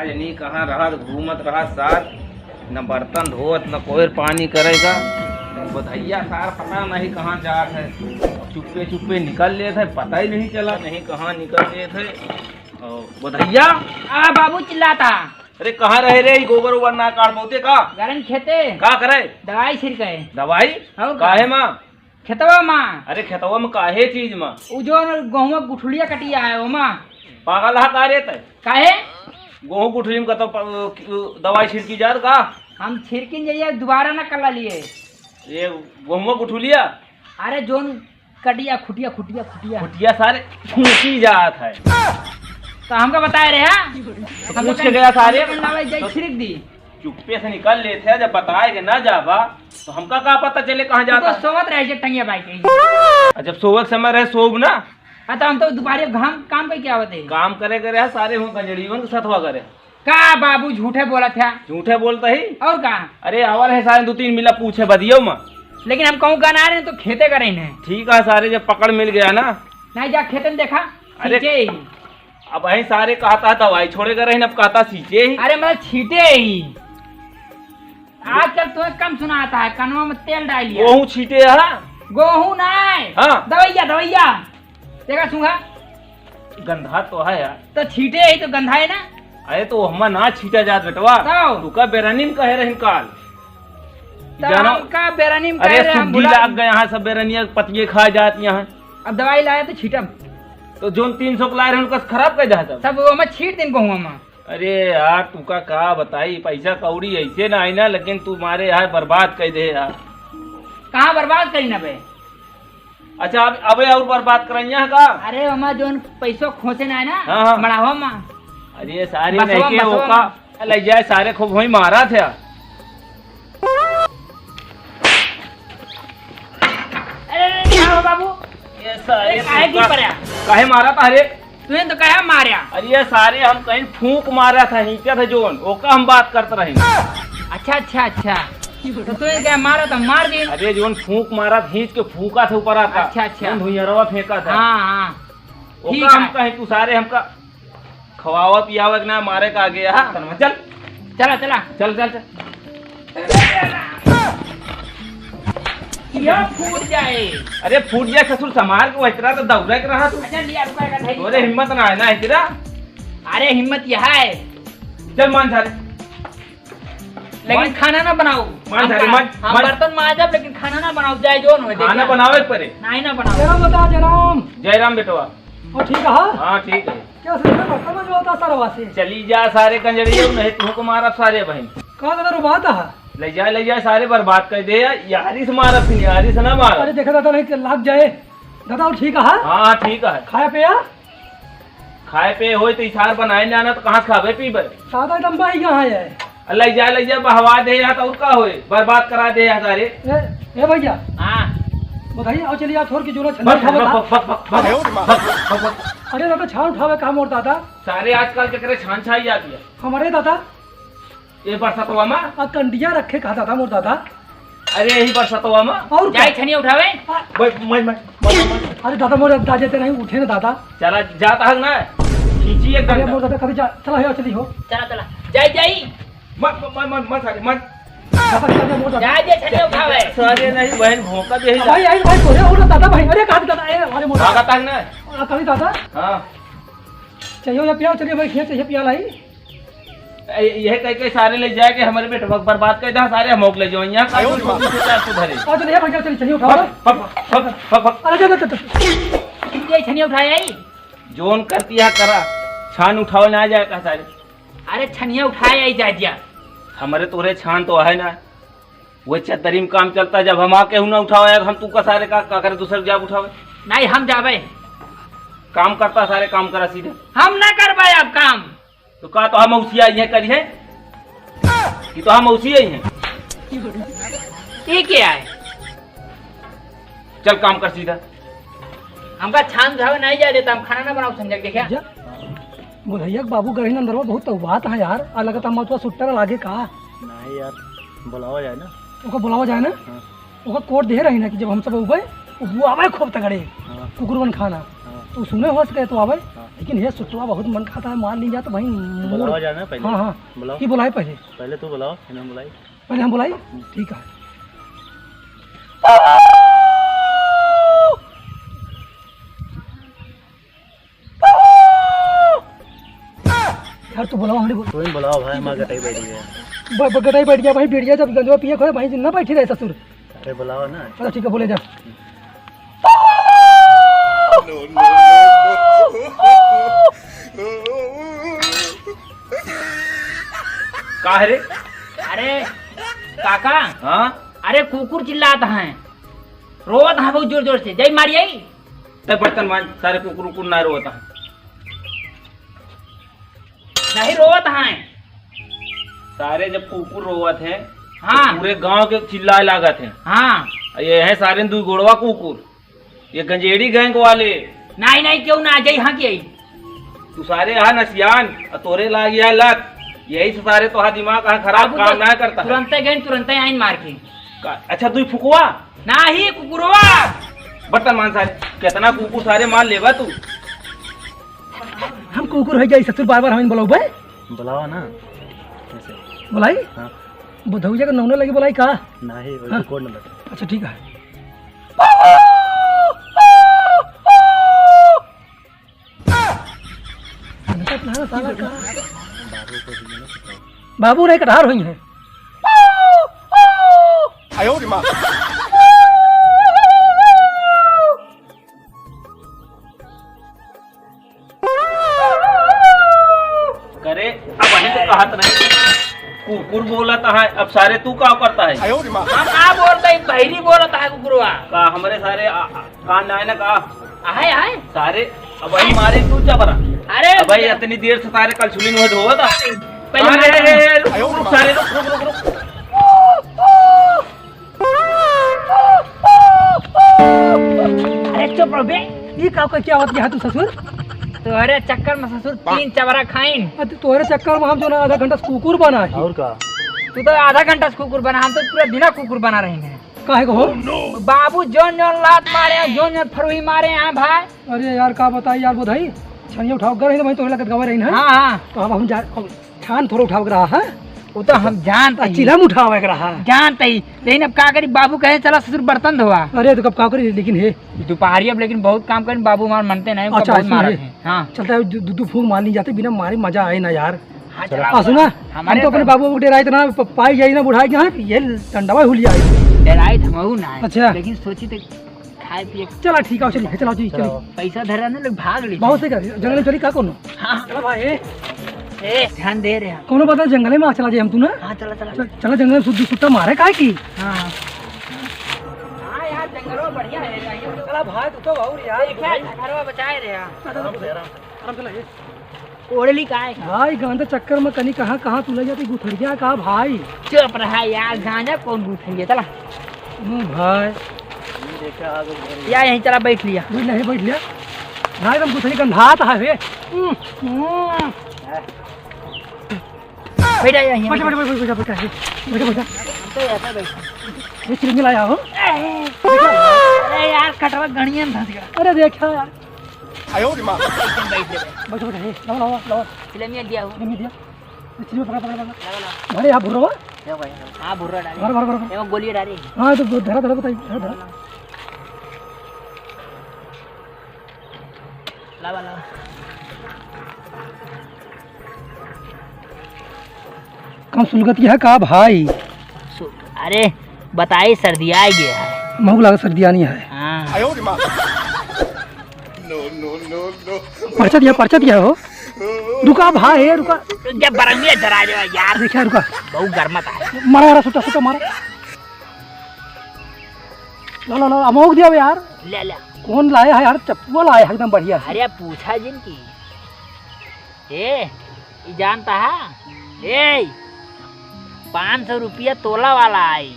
नहीं कहाँ रहा घूमत रहा साथ न बर्तन धोत न कोई पानी करेगा। बधैया सार पता नहीं कहाँ जा है, चुप्पे चुप्पे निकल ले थे, पता ही नहीं चला नहीं कहाँ निकल गए थे। बधैया बाबू चिल्लाता। अरे कहाँ रहे रे, गोबर ओबर ना काट बहुते का गरम खेते का करे दवाई छिड़के दवाई और काहे माँ खेतवा माँ। अरे खेतवा में काहे चीज माँ उ जो गेहूं गुठलिया कटिया है वो माँ पागल हा का रे तय काहे गेहूं गुठली में कतो दवाई छिड़की जात का हम छिड़किन जाइए दोबारा न कर लिए ये गेहूं गुठलिया अरे जोन कटिया खुटिया खुटिया खुटिया खुटिया सारे फूकी जात है तो हमका बताए रहे तो पूछ के गया सारे छिड़क दी चुप्पे से निकल ले थे, जब बताए कि ना जावा तो हमका का पता चले कहाँ जाता तो सोवत रहे टंगिया बाइक जब सोवक समय रहे सोब ना तो हम तो दोबारा काम पे क्या होते काम करे करे सारे हूँ गंजड़ीवन के सतवा करे का बाबू झूठे बोला था झूठे बोलता ही और का अरे आवर है सारे 2-3 मिला पूछे बदियो माँ लेकिन हम कहूँ गाना रहे तो खेते करे ठीक है सारे जब पकड़ मिल गया ना नहीं जा खेते में देखा अरे अब वही सारे कहता दवाई छोड़े कर अब कहता सींचे ही अरे मतलब छीटे ही आजकल तुम्हें कम सुनाता है कनवा में तेल डाल लिया गेहूं छीटे है गेहूं नहीं हाँ दवैया दवैया देखा सुंगा गंधा तो है यार तो छीटे ही तो गंधा है ना। अरे तो हम ना छीटा जात बेटवा तू का बेरानीम कहे रही काल जानो का बेरानीम अरे सुड्डी लाग गए यहाँ सब बेरानिया पतिये खा जाती यहाँ। अब दवाई लाया तो छीटम तो जो 300 के लाए रहे उनका खराब कर जाता सब वो मैं छीट दिन कहूँ मैं। अरे यार तू का बताई पैसा कौड़ी ऐसे ना आई ना लेकिन तू मारे यार बर्बाद कर दे यार। कहाँ बर्बाद करी ना बे। अच्छा अबे और बर्बाद कर का अरे वहाँ जो पैसों खोसे ना है ना हाँ। मढ़ावा माँ अरे सारी नहीं के ओका ले जाए सारे खूब वही मारा थे। अरे बाबू ये सारे काहे मारा था अरे तुझे तो कहा मारा। अरे ये सारे हम कहीं फूंक मारा था हिंचा था जोन ओका हम बात करते रहे। अच्छा अच्छा अच्छा तो तुझे क्या मारा था मार दी। अरे जोन फूंक मारा खींच के फूका था ऊपर आता। अच्छा अच्छा धुइयारवा फेंका था। हाँ हाँ ओका हम कहीं तू सारे हमका खवावा पियावा ना मारे का आगे चल चला चला चल चल चल फूट जाए। अरे फूट जाए ससुर समार को इतना तो दौड़ा के रहा तू। अच्छा लिया तोरे हिम्मत ना है ना तेरा। अरे हिम्मत यह है चल मान सारे लेकिन खाना ना बनाओ मान सारे मान बर्तन मांजब लेकिन खाना ना बनाओ जाए जो न खाना बनावे पड़े नहीं ना बनाओ। जयराम बता जयराम। जयराम बेटवा और ठीक है। हाँ ठीक है क्या सुन बर्तन में जो होता सारा वासे चली जा सारे कंजड़ियों नहीं तू को मारा सारे बहन कहाँ दादा रुबात है ले जाए सारे बर्बाद कर दे यारी से मारा फिर यारी से ना मारा। अरे देखा दादा नहीं लाग जाए दादा और ठीक है। हाँ ठीक है खाया पिया खाए पे हो तो इशार बनाए जाना तो कहाँ खावे पीबे सादा डम्बा ही कहाँ है। ले जाए बहवा दे या तो का होए बर्बाद करा दे या सारे। ए भैया हाँ बताइए आओ चलिए थोड़ की जरूरत अरे दादा छान उठावे काम और दादा सारे आजकल के छान छाई जाती है हमारे दादा ये बरसतवा में कंडिया रखे खाता था मोर दादा। अरे यही बरसतवा में और जाए छनिया उठावे। अरे दादा मोर दादा ते नहीं उठे ना दादा चला जाता है ना खींची एक मोर दादा कभी चला है चली हो चला चला जाई जाई मत सारे मत जाए छनिया उठावे सारे नहीं बहन भौंका दे भाई आई भाई तोरे और दादा भाई अरे काट दादा ए हमारे मोर भागता है ना कभी दादा हां चाहिए या पिया चलिए भाई खेत चाहिए पिया लाई यह कह के सारे ले जाए कि हमारे बेटे वक्त बर्बाद कर दे सारे हम ले जाओ यहाँ का सुधरे और चलिए भैया चलिए उठाओ अरे ये छनिया उठाए आई जोन करती है करा छान उठाओ ना जाए का सारे। अरे छनिया उठाए आई जा दिया हमारे तोरे छान तो है ना वो चतरी में काम चलता है जब हम आके हूं ना उठाओ यार हम तू का सारे का करे दूसरे जाब उठावे नहीं हम जावे काम करता सारे काम करा सीधे हम ना कर पाए अब काम तो का तो हम उसी आई है करी है कि तो हम उसी आई हैं ये क्या है चल काम कर सीधा हमका छान उठावे नहीं जा देता हम खाना ना बनाओ समझ के क्या भैया बाबू गए अंदर बहुत बात है यार अलग हम तो सुट्टर लागे का नहीं यार बुलावा जाए ना ओका बुलावा जाए ना ओका कोड दे रही ना कि जब हम सब उबे वो आवे खूब तगड़े कुकुरवन खाना तो सुने हो सके तो आवे लेकिन ये सुटवा बहुत मन खाता है, मान लीजिए तो भाई बुलावा जाना पहले। हाँ हाँ बुलाओ की बुलाए पहले, पहले तू बुलाओ फिर हम बुलाई। पहले हम बुलाई, ठीक है। यार तू बुलाओ, हमने तू ही बुलाओ भाई, हमारा गटाई बैठ गया। गटाई बैठ गया भाई, बैठ गया जब गंजवा पिए खोए भाई ना बैठी रहे ससुर। अरे बुलाओ ना। चलो ठीक है, बोले जा। का है रे? अरे काका, हाँ अरे कुकुर चिल्लाता है, रोवत है बहुत जोर जोर से, जय मारिए। तब बर्तन मान, सारे कुकुर उकुर ना रोता है। नहीं रोवत है। सारे जब कुकुर रोवत है, हाँ। तो पूरे गांव के चिल्लाए लागत है। हाँ ये है सारे दू गोड़वा कुकुर, ये गंजेड़ी गैंग वाले। नहीं नहीं क्यों ना जय, हाँ की तू सारे यहाँ नसियान और तोरे लाग या लत, यही से सारे तो दिमाग खराब काम ना करता है। तुरंत गए, तुरंत आइन मार के। अच्छा तू फुकवा नहीं कुकुरवा। बर्तन मान सारे, कितना कुकुर सारे मान लेवा तू। हम कुकुर हो जाए ससुर, बार बार हमें बुलाओ भाई। बुलाओ ना ऐसे। बुलाई हाँ बुधौजा का नौने लगी बुलाई का। नहीं वही हाँ। Code number. अच्छा ठीक है। बाबू रे कटार हुई है। करे अब अही तो कहत नहीं, कुकुर बोलता है, अब सारे तू का करता है। हम का बोलते हैं, बहरी बोलता है कुकुरवा। का हमारे सारे कान ना है ना का आहे आहे सारे अब वही मारे तू चबरा। अरे अब भाई इतनी देर से सारे कल छुलिन हुआ था। पहले रुक सारे रुक। अरे चुप रहो बे। ये का क्या होती है तू ससुर? तोहरे चक्कर में ससुर 3 चबरा खाइन। तोहरे चक्कर में हम जो ना आधा घंटा से कुकुर बना है। और का तू तो आधा घंटा से कुकुर बना, हम तो पूरा बिना कुकुर बना रहे हैं। काहे को हो? बाबू जोन जोन लात मारे, जोन जोन फरुही मारे हैं भाई। अरे यार का बताई यार बुधाई, छनिया उठाओ कर रही तो मैं तो लगत गवा रही ना। हाँ हाँ तो हम जा छान थोड़ा उठाओ रहा है, वो तो हम जानते ही, चिलम उठावे के रहा। जानते ही, लेकिन अब का करी, बाबू कहे चला ससुर बर्तन धोआ। अरे तो कब का करी, लेकिन है दोपहरी अब लेकिन बहुत काम करें, बाबू मार मानते नहीं, अच्छा, बहुत मारते ऐसे हैं। हाँ चलता है दूध फूक मार नहीं जाते बिना मारे, मजा आए ना यार। हाँ सुना हम तो अपने बाबू को राय ना पाई जाए ना बुढ़ाई यहाँ ये डंडा हुल जाए। डराई थमऊ ना है। अच्छा। लेकिन सोची तो खाए पिए चला ठीक है, चलिए चलो जी चलिए। पैसा धरा ना लोग भाग ली। बहुत से जंगल में चली का कोनो। हाँ चला भाई ए ध्यान दे रहे हैं। कोनो बता जंगल में आ चला जाए हम तू ना। हाँ चला चला। चला जंगल में शुद्ध सुट्टा मारे काय की। हाँ हाँ यार जंगलों बढ़िया है। चला भाई तू तो और यार घरवा बचाए रहे हैं। आराम चला ये ओढ़ली का है। भाई गांधा चक्कर में कनी कहाँ तू ले जाती गुथरिया का भाई। चुप रहा यार, गांजा कौन गुथेंगे। चला भाई यार यहीं चला बैठ लिया। बैठ लिया बैठ लिया भाई, तुम गुथरी गंधात है वे। बैठ यहीं बैठ बैठ बैठ बैठ बैठ बैठ तो ऐसा बैठ। ये चिरंजी लाया हो। अरे यार कटवा गणिया में धंस गया। अरे देखा यार एकदम बैठ ले। बैठ बैठ हे लाओ लाओ लाओ फिल्म दिया हो। नहीं दिया चिरंजी पकड़ पकड़ पकड़ लगा ला। अरे यहाँ भुर्रो देखो भाई, हाँ भुर्रा डाली। भर भर भर देखो गोली डाली। हाँ तो धरा धरा बताइए धरा धरा लावा लावा। कम सुलगती है का भाई। अरे बताइए सर्दी आ गया है। महू लगा सर्दी आनी है। हाँ पर्चा दिया हो। रुका भाई रुका, जब बरंगी डरा जाए यार। देखा रुका, बहुत गर्मत है। मारा मारा सुटा सुटा मारा। लो लो लो अमोक दिया यार। ले ले। कौन लाया है यार, चप्पू लाया है एकदम बढ़िया। अरे पूछा जिनकी ये जानता है। ए 500 रुपया तोला वाला आई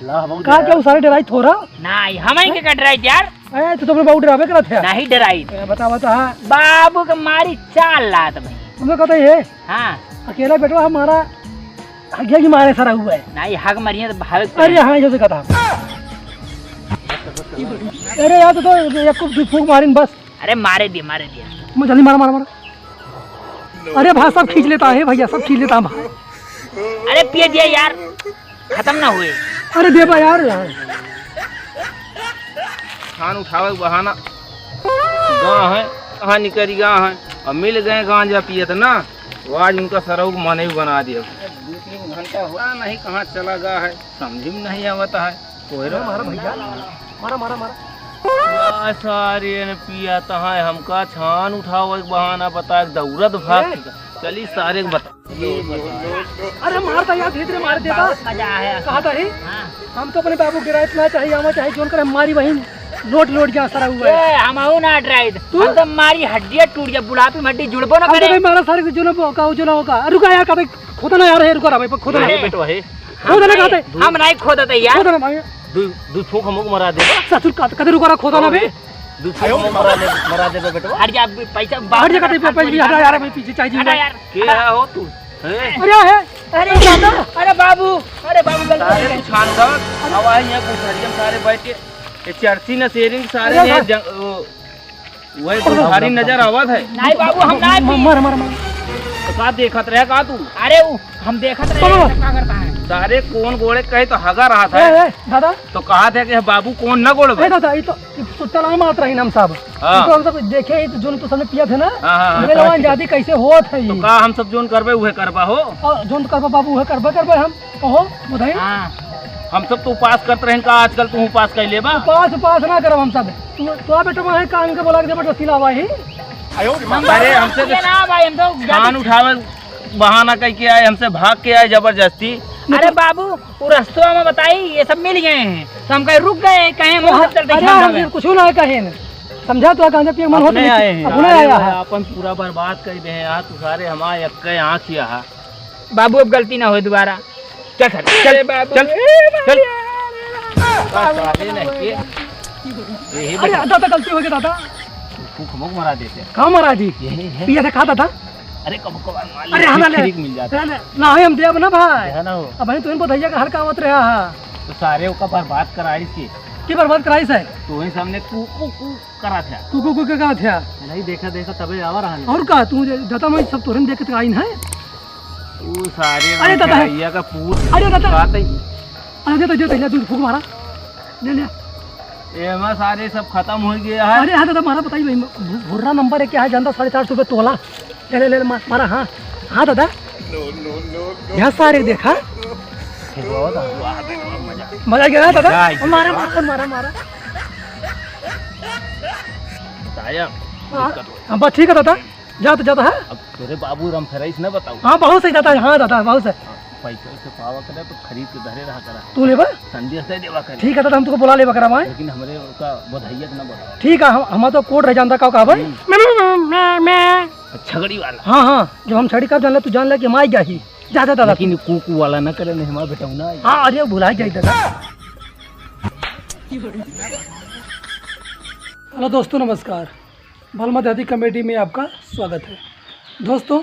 कहा क्या सारे डराई थोड़ा नहीं, हम ही के डराई यार। ए तो तुमने बहुत डरावे करा थे। नहीं डराई, बता बता। बाबू का मारी चाल लात भाई। तुम्हें कहते है हाँ अकेला बेटवा हमारा आगे की मारे सारा हुआ है। नहीं हक मरिए तो भाग। अरे हाँ जो कहता। अरे यार तो एक को फूक मारी बस। अरे मारे दिया मारे दिया। मैं जल्दी मारा मारा मारा। अरे भाई सब खींच लेता है भैया, सब खींच लेता है भाई। अरे पिए दिया यार, खत्म ना हुए। अरे दे बा यार। खान उठावे के बहाना गाँव है, कहाँ निकली गाँव है, अब मिल गए गांजा पियत ना, तो आज उनका सरऊ मन ही बना दिया। 2-3 घंटा हुआ नहीं, कहाँ चला गया है समझ में नहीं आवता है। कोहरा मारा भैया, मारा मारा मारा। सारे ने पिया तहाँ हमका छान उठाओ एक बहाना बता, दौड़त भाग चली सारे के बता। अरे मारता यार, धीरे धीरे मार देता। मजा है। कहा था ही हाँ। हम तो अपने बाबू गिराए ना चाहिए, हमें चाहे जोन कर हमारी वही लोट लोट गया सारा हुआ है। हम आऊ ना ड्राइव, तू? हम तो हमारी हड्डियां टूट गया, बुढ़ापे में हड्डी जुड़बो ना अब करे। तो मारा सारे जो ना होगा। रुका यार, कहते खोदा ना यार है, रुका रहा भाई, खोदा ना बेटवा है खोदा ना कहते, हम नहीं खोदते यार। खोदा ना भाई दू फूक हमको मरा दे, ससुर कहते रुका रहा, खोदा ना बे। दू फूक हमको मरा दे बेटवा। हट जा, पैसा हर जगह पे पैसे भी हटा यार, भाई पीछे चाहिए हटा यार। क्या हो तू हैं? अरे है, अरे दादा, अरे बाबू, अरे बाबू गलती हो सारे गई। तू छान कर आवाज यहाँ कुठारियम सारे बैठ के ये चर्ची न शेरिंग सारे अरे ने वही कुठारी नजर आवत है। नहीं बाबू, हम नहीं पी। मार मार मार। तो का देखत रहे का तू अरे हम देखत रहे बाबा। क्या करता है। सारे कौन गोड़े कहे तो हगा रहा था, ए दादा, तो कहा था कि बाबू कौन न गोड़ ए दादा, ये तो सुट्टा लामा मारत रही हम साहब। हाँ। तो हम सब देखे ही तो जोन तो सबने पिया थे ना, हाँ। मेरे लवान जाती कैसे होत है तो ये। का हम सब जोन करबे उहे करबा हो, और जोन तो करबा बाबू है, करबा हम कहो बताइए। हाँ। हम सब तो उपास करते रहे का, आजकल तू उपास कर ले बा। पास ना करब हम सब। तो बेटा वहाँ कान के बोला के जबरदस्ती लावा ही। अरे हमसे ये ना भाई, हम तो छान उठावे बहाना कह के आए, हमसे भाग के आए जबरदस्ती। अरे बाबू, वो रास्ते में बताई ये सब मिल गए हैं, तो हम कहीं रुक गए, कहीं हम सब चलते अरे छान हम में। कुछ ना कहे न, समझा तो गांजा पिए मन होता अपने आए हैं, अपने आया है। अपन पूरा बर्बाद कर दे यहाँ, तू सारे हमारे अक्के यहाँ किया है। बाबू अब गलती ना हो दोबारा। चल चल चल बाबू, चल चल सारे नहीं के यही अरे दादा गलती हो गई दादा। फूक हमको मरा देते। कहाँ महाराज जी यही है। पिया था खाता था। अरे कब अरे हमें ले मिल जाता ना है, हम देव ना भाई। है ना हो, अब भाई तुम बताइए का हर कामत रहा है तो सारे का बर्बाद कराई थी, की बर्बाद कराई से तो वही सामने कू करा था। कुकू कुकू का था नहीं देखा तबे आवा रहा और का तू दादा मैं सब तोरन देख के आई है। वो सारे अरे दादा। भैया का पूर अरे दादा, बात है अरे दे दे दूध फूक मारा ले ले। एमा सारे सब खत्म हो गया है। अरे हाँ दादा मारा बताइए भाई, भुर्रा नंबर है क्या है, जानता 450 रुपये तोला। ले ले ले मारा। हाँ हाँ दादा, यहाँ सारे देखा मजा गया दादा। मारा मारा मारा मारा। बताया हाँ बस ठीक है दादा, जाता जाता है। अब तेरे बाबू राम फराइस न बताऊ हाँ बहुत सही दादा, हाँ दादा बहुत सही। पैसा से पावा करे तो खरीद के धरे रहा करा, तू ले बा संदेश दे देवा करे। ठीक है दादा, हम तुमको बुला ले बकरा भाई। लेकिन हमारे उसका बधाइयत न बोला, ठीक है, हम तो कोड रह जानता का कहा भाई। छगड़ी वाला। हाँ हाँ, जब हम छड़ी कब जान ले तू जान ले कि हम आई गया ही ज्यादा दादा। लेकिन कुकू वाला न करे, नहीं हमारा बेटा ना। हाँ अरे भुला जाए दादा। हेलो दोस्तों, नमस्कार। भलमत दादी कमेटी में आपका स्वागत है। दोस्तों,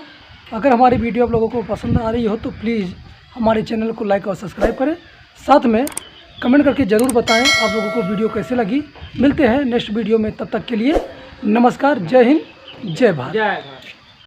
अगर हमारी वीडियो आप लोगों को पसंद आ रही हो तो प्लीज़ हमारे चैनल को लाइक और सब्सक्राइब करें, साथ में कमेंट करके ज़रूर बताएं आप लोगों को वीडियो कैसे लगी। मिलते हैं नेक्स्ट वीडियो में, तब तक के लिए नमस्कार, जय हिंद, जय भारत।